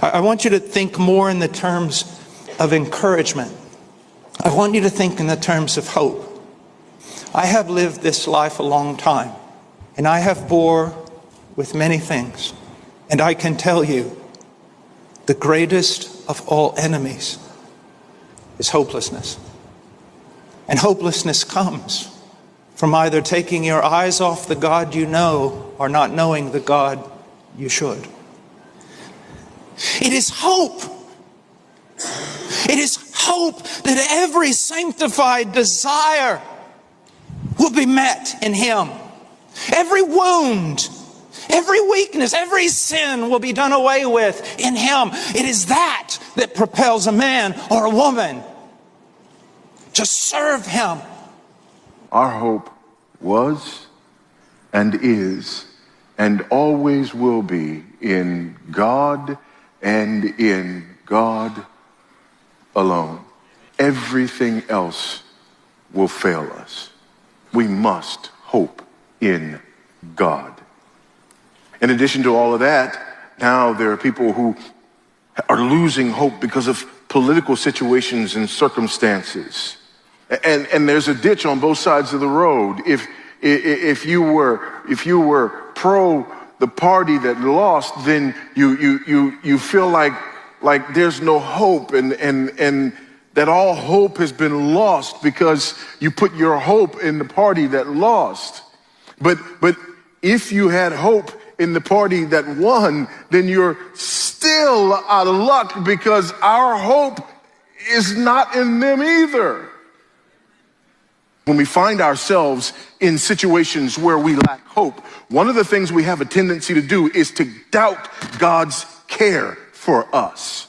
I want you to think more in the terms of encouragement. I want you to think in the terms of hope. I have lived this life a long time, and I have bore with many things. And I can tell you, the greatest of all enemies is hopelessness. And hopelessness comes from either taking your eyes off the God you know or not knowing the God you should. It is hope. It is hope that every sanctified desire will be met in Him. Every wound, every weakness, every sin will be done away with in Him. It is that that propels a man or a woman to serve Him. Our hope was and is and always will be in God and in God alone. Everything else will fail us. We must hope in God. In addition to all of that, now there are people who are losing hope because of political situations and circumstances. And there's a ditch on both sides of the road. If you were pro the party that lost, then you feel like there's no hope and that all hope has been lost because you put your hope in the party that lost. But if you had hope in the party that won, then you're still out of luck because our hope is not in them either. When we find ourselves in situations where we lack hope, one of the things we have a tendency to do is to doubt God's care for us.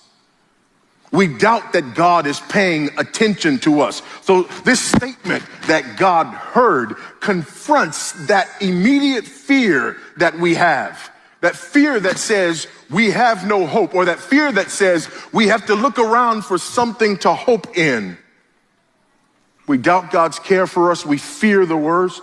We doubt that God is paying attention to us. So this statement that God heard confronts that immediate fear that we have. That fear that says we have no hope, or that fear that says we have to look around for something to hope in. We doubt God's care for us. We fear the worst.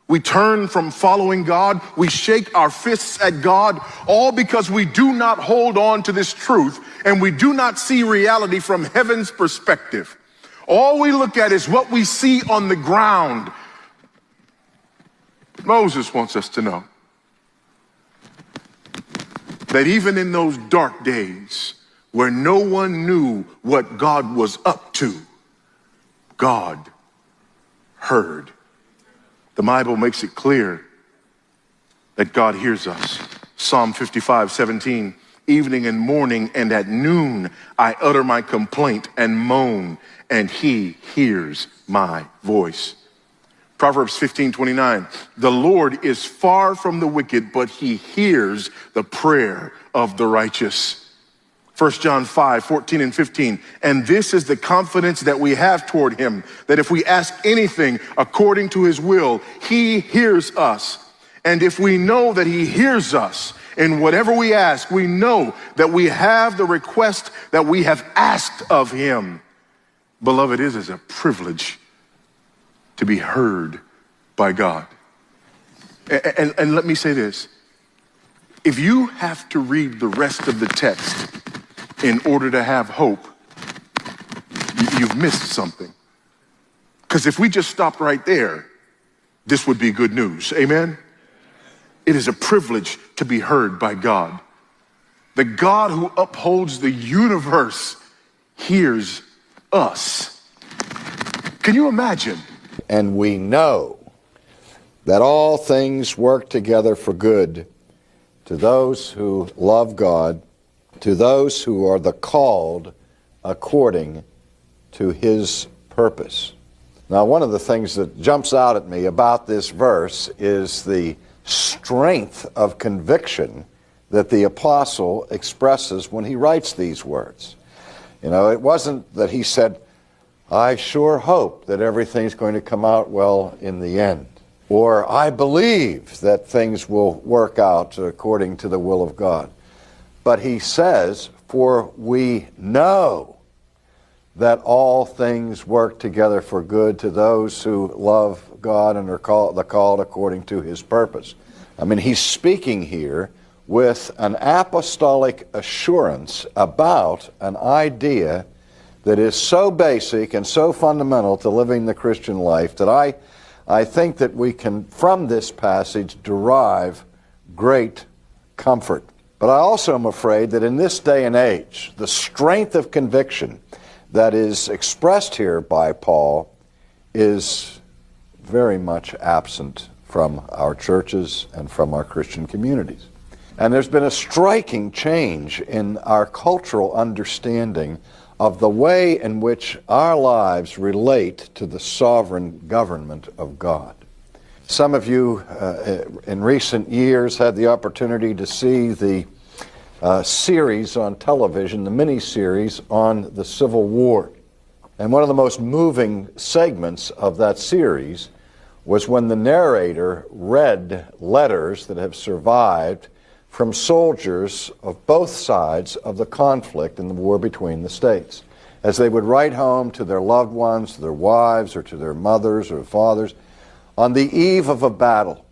We turn from following God. We shake our fists at God, all because we do not hold on to this truth and we do not see reality from heaven's perspective. All we look at is what we see on the ground. Moses wants us to know that even in those dark days where no one knew what God was up to, God heard. The Bible makes it clear that God hears us. Psalm 55:17, evening and morning and at noon I utter my complaint and moan, and He hears my voice. Proverbs 15:29, the Lord is far from the wicked, but He hears the prayer of the righteous. 1 John 5:14 and 15, and this is the confidence that we have toward Him, that if we ask anything according to His will, He hears us. And if we know that He hears us in whatever we ask, we know that we have the request that we have asked of Him. Beloved, it is a privilege to be heard by God. And let me say this. If you have to read the rest of the text in order to have hope, you've missed something. Because if we just stopped right there, this would be good news. Amen? It is a privilege to be heard by God. The God who upholds the universe hears us. Can you imagine? And we know that all things work together for good to those who love God, to those who are the called according to His purpose. Now, one of the things that jumps out at me about this verse is the strength of conviction that the apostle expresses when he writes these words. You know, it wasn't that he said, I sure hope that everything's going to come out well in the end, or I believe that things will work out according to the will of God. But he says, for we know that all things work together for good to those who love God and are called according to His purpose. I mean, he's speaking here with an apostolic assurance about an idea that is so basic and so fundamental to living the Christian life that I think that we can, from this passage, derive great comfort. But I also am afraid that in this day and age, the strength of conviction that is expressed here by Paul is very much absent from our churches and from our Christian communities. And there's been a striking change in our cultural understanding of the way in which our lives relate to the sovereign government of God. Some of you in recent years had the opportunity to see the series on television, the mini-series on the Civil War. And one of the most moving segments of that series was when the narrator read letters that have survived from soldiers of both sides of the conflict in the war between the states, as they would write home to their loved ones, to their wives, or to their mothers or fathers on the eve of a battle.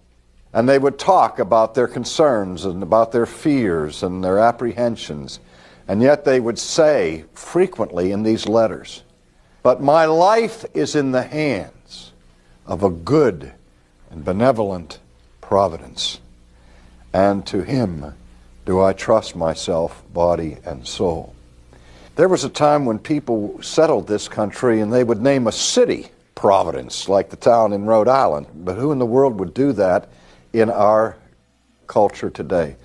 And they would talk about their concerns and about their fears and their apprehensions. And yet they would say frequently in these letters, "But my life is in the hands of a good and benevolent providence, and to him do I trust myself, body and soul." There was a time when people settled this country and they would name a city Providence, like the town in Rhode Island. But who in the world would do that in our culture today?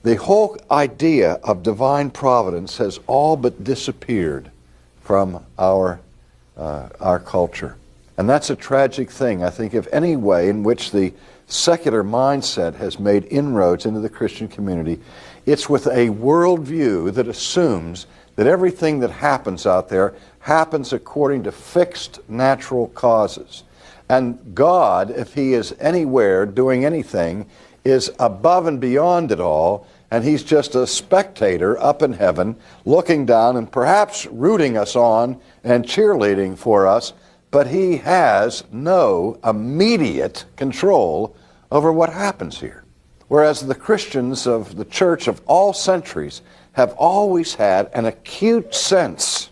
The whole idea of divine providence has all but disappeared from our culture. And that's a tragic thing. I think if any way in which the secular mindset has made inroads into the Christian community, it's with a worldview that assumes that everything that happens out there happens according to fixed natural causes. And God, if he is anywhere doing anything, is above and beyond it all, and he's just a spectator up in heaven looking down and perhaps rooting us on and cheerleading for us, but he has no immediate control over what happens here. Whereas the Christians of the church of all centuries have always had an acute sense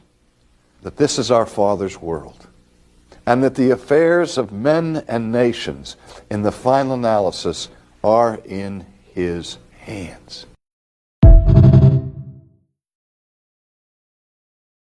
that this is our Father's world, and that the affairs of men and nations, in the final analysis, are in his hands.